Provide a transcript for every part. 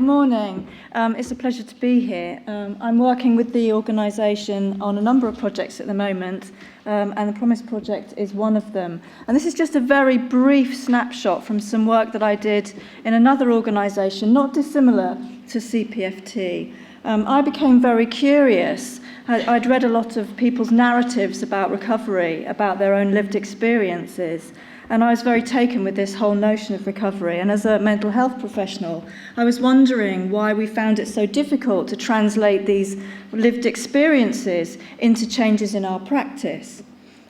morning. It's a pleasure to be here. I'm working with the organisation on a number of projects at the moment, and the Promise Project is one of them. And this is just a very brief snapshot from some work that I did in another organisation, not dissimilar to CPFT. I became very curious. I'd read a lot of people's narratives about recovery, about their own lived experiences. And I was very taken with this whole notion of recovery. And as a mental health professional, I was wondering why we found it so difficult to translate these lived experiences into changes in our practice.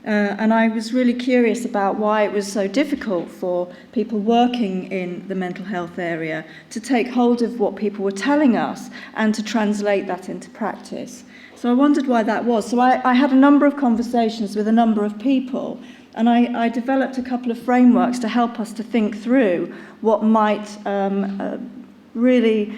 And I was really curious about why it was so difficult for people working in the mental health area to take hold of what people were telling us and to translate that into practice. So I wondered why that was. So I had a number of conversations with a number of people, and I developed a couple of frameworks to help us to think through what might really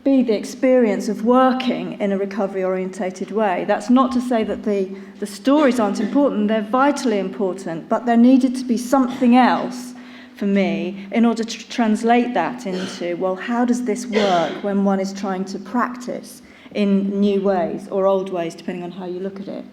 be the experience of working in a recovery-orientated way. That's not to say that the stories aren't important, they're vitally important, but there needed to be something else for me in order to translate that into, well, how does this work when one is trying to practice in new ways or old ways, depending on how you look at it.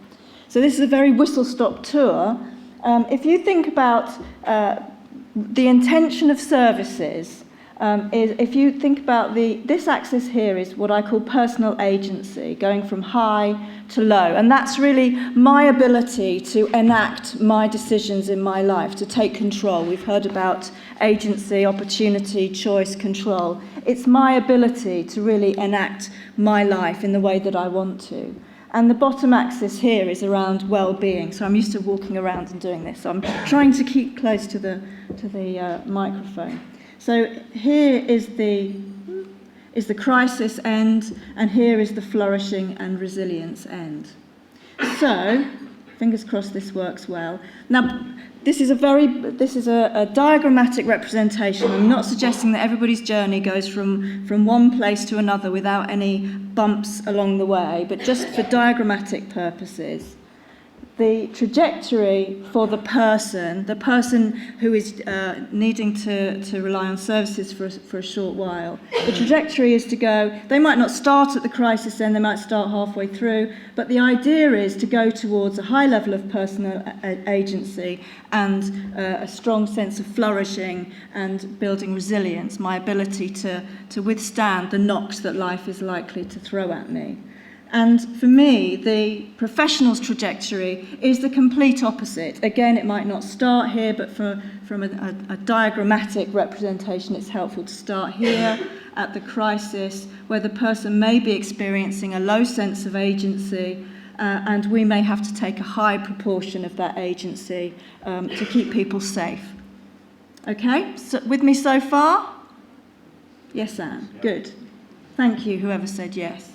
So this is a very whistle-stop tour. If you think about the intention of services, if you think about this axis here is what I call personal agency, going from high to low. And that's really my ability to enact my decisions in my life, to take control. We've heard about agency, opportunity, choice, control. It's my ability to really enact my life in the way that I want to. And the bottom axis here is around well-being. So I'm used to walking around and doing this. So I'm trying to keep close to the microphone. So here is the crisis end, and here is the flourishing and resilience end. So, fingers crossed this works well. Now, this is a diagrammatic representation. I'm not suggesting that everybody's journey goes from one place to another without any bumps along the way, but just for diagrammatic purposes. The trajectory for the person who is needing to rely on services for a short while, the trajectory is to go, they might not start at the crisis end, they might start halfway through, but the idea is to go towards a high level of personal agency and a strong sense of flourishing and building resilience, my ability to withstand the knocks that life is likely to throw at me. And for me, the professional's trajectory is the complete opposite. Again, it might not start here, but from a diagrammatic representation, it's helpful to start here at the crisis, where the person may be experiencing a low sense of agency, and we may have to take a high proportion of that agency to keep people safe. Okay, so with me so far? Yes, Anne, good. Thank you, whoever said yes.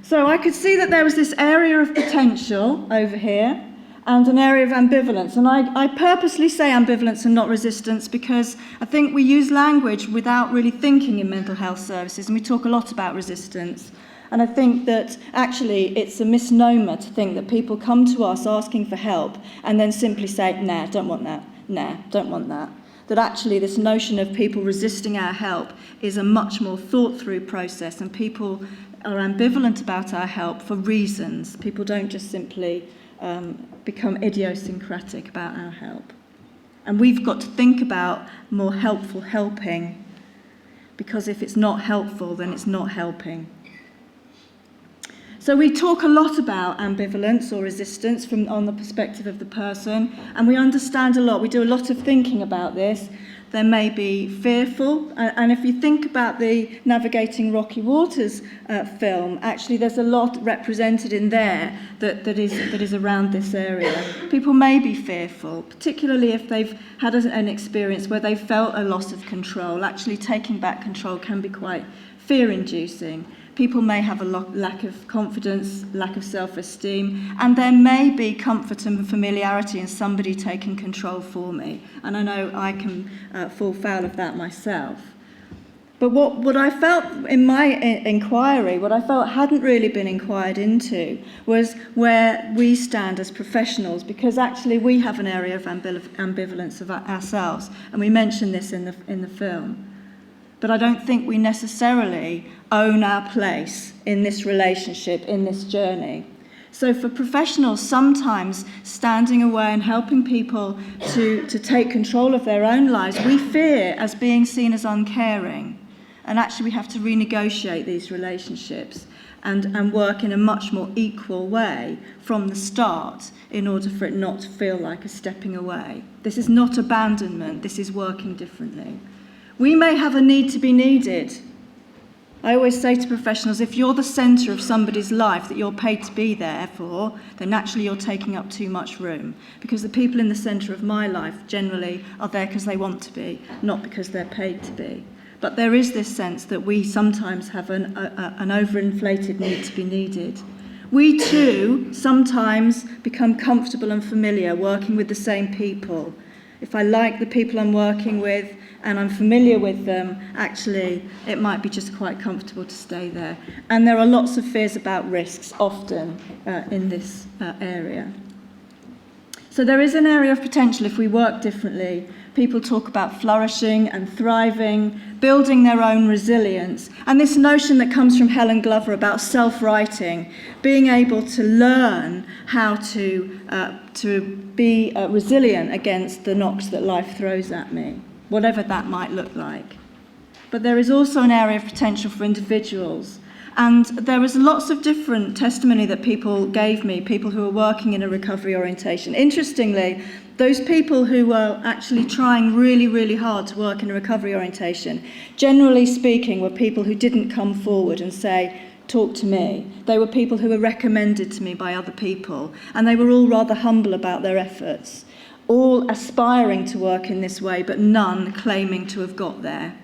So I could see that there was this area of potential over here and an area of ambivalence. And I purposely say ambivalence and not resistance because I think we use language without really thinking in mental health services, and we talk a lot about resistance. And I think that actually it's a misnomer to think that people come to us asking for help and then simply say, nah, don't want that, nah, don't want that. That actually this notion of people resisting our help is a much more thought-through process, and people are ambivalent about our help for reasons. People don't just simply become idiosyncratic about our help. And we've got to think about more helpful helping, because if it's not helpful, then it's not helping. So we talk a lot about ambivalence or resistance on the perspective of the person, and we understand a lot. We do a lot of thinking about this. There may be fearful, and if you think about the Navigating Rocky Waters film, actually there's a lot represented in there that is around this area. People may be fearful, particularly if they've had an experience where they felt a loss of control. Actually taking back control can be quite fear-inducing. People may have a lack of confidence, lack of self-esteem, and there may be comfort and familiarity in somebody taking control for me. And I know I can fall foul of that myself. But what I felt in my inquiry, what I felt hadn't really been inquired into, was where we stand as professionals, because actually we have an area of ambivalence of ourselves, and we mention this in the film. but I don't think we necessarily own our place in this relationship, in this journey. So for professionals, sometimes standing away and helping people to take control of their own lives, we fear as being seen as uncaring. And actually we have to renegotiate these relationships and work in a much more equal way from the start in order for it not to feel like a stepping away. This is not abandonment, this is working differently. We may have a need to be needed. I always say to professionals, if you're the centre of somebody's life that you're paid to be there for, then naturally you're taking up too much room. Because the people in the centre of my life generally are there because they want to be, not because they're paid to be. But there is this sense that we sometimes have an overinflated need to be needed. We too sometimes become comfortable and familiar working with the same people. If I like the people I'm working with and I'm familiar with them, actually it might be just quite comfortable to stay there. And there are lots of fears about risks often in this area. So there is an area of potential if we work differently. People talk about flourishing and thriving, building their own resilience. And this notion that comes from Helen Glover about self-writing, being able to learn how to be resilient against the knocks that life throws at me, whatever that might look like. But there is also an area of potential for individuals. And there was lots of different testimony that people gave me, people who were working in a recovery orientation. Interestingly, those people who were actually trying really, really hard to work in a recovery orientation, generally speaking, were people who didn't come forward and say, talk to me. They were people who were recommended to me by other people, and they were all rather humble about their efforts, all aspiring to work in this way, but none claiming to have got there.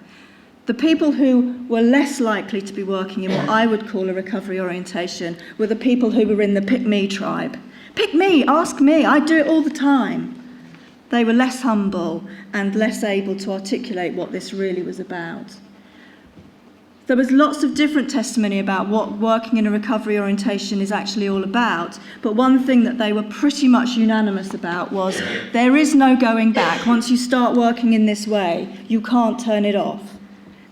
The people who were less likely to be working in what I would call a recovery orientation were the people who were in the pick me tribe. Pick me, ask me, I do it all the time. They were less humble and less able to articulate what this really was about. There was lots of different testimony about what working in a recovery orientation is actually all about, but one thing that they were pretty much unanimous about was there is no going back. Once you start working in this way, you can't turn it off.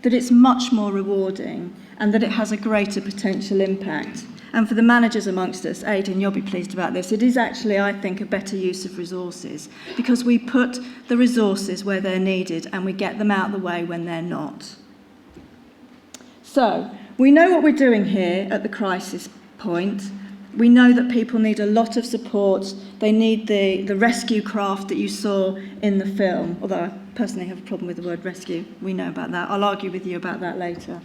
That it's much more rewarding and that it has a greater potential impact. And for the managers amongst us, Aidan, you'll be pleased about this, it is actually, I think, a better use of resources because we put the resources where they're needed and we get them out of the way when they're not. So, we know what we're doing here at the crisis point. We know that people need a lot of support. They need the rescue craft that you saw in the film, although I personally have a problem with the word rescue. We know about that. I'll argue with you about that later.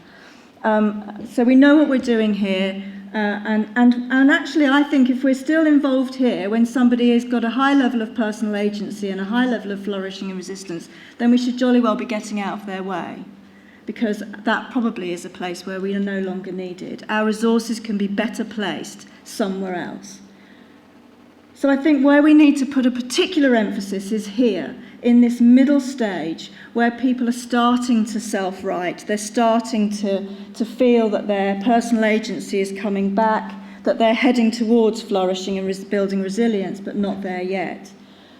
So we know what we're doing here. And actually, I think if we're still involved here, when somebody has got a high level of personal agency and a high level of flourishing and resistance, then we should jolly well be getting out of their way. Because that probably is a place where we are no longer needed. Our resources can be better placed somewhere else. So I think where we need to put a particular emphasis is here, in this middle stage, where people are starting to self-write, they're starting to feel that their personal agency is coming back, that they're heading towards flourishing and building resilience, but not there yet.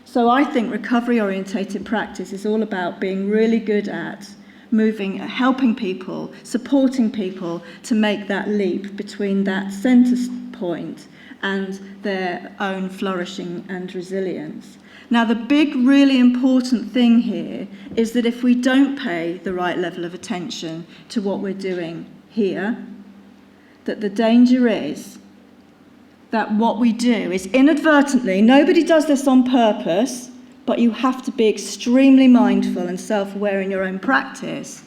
So I think recovery-orientated practice is all about being really good at moving, helping people, supporting people to make that leap between that centre point and their own flourishing and resilience. Now, the big, really important thing here is that if we don't pay the right level of attention to what we're doing here, that the danger is that what we do is inadvertently, nobody does this on purpose, but you have to be extremely mindful and self-aware in your own practice,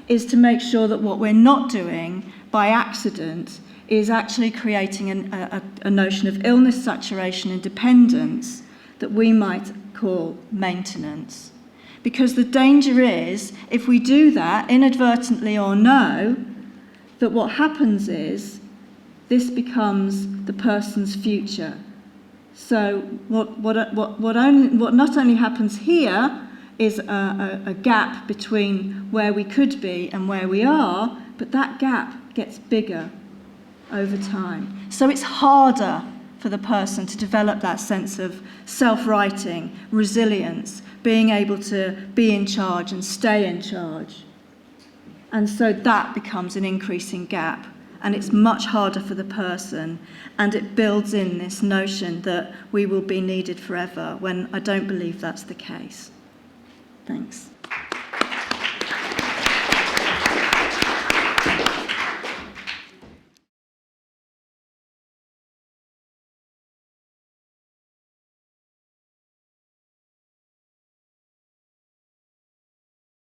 is to make sure that what we're not doing by accident is actually creating a notion of illness, saturation and dependence that we might call maintenance. Because the danger is, if we do that, inadvertently or no, that what happens is this becomes the person's future. So what not only happens here is a gap between where we could be and where we are, but that gap gets bigger over time. So it's harder for the person to develop that sense of self-writing, resilience, being able to be in charge and stay in charge. And so that becomes an increasing gap, and it's much harder for the person, and it builds in this notion that we will be needed forever, when I don't believe that's the case. Thanks.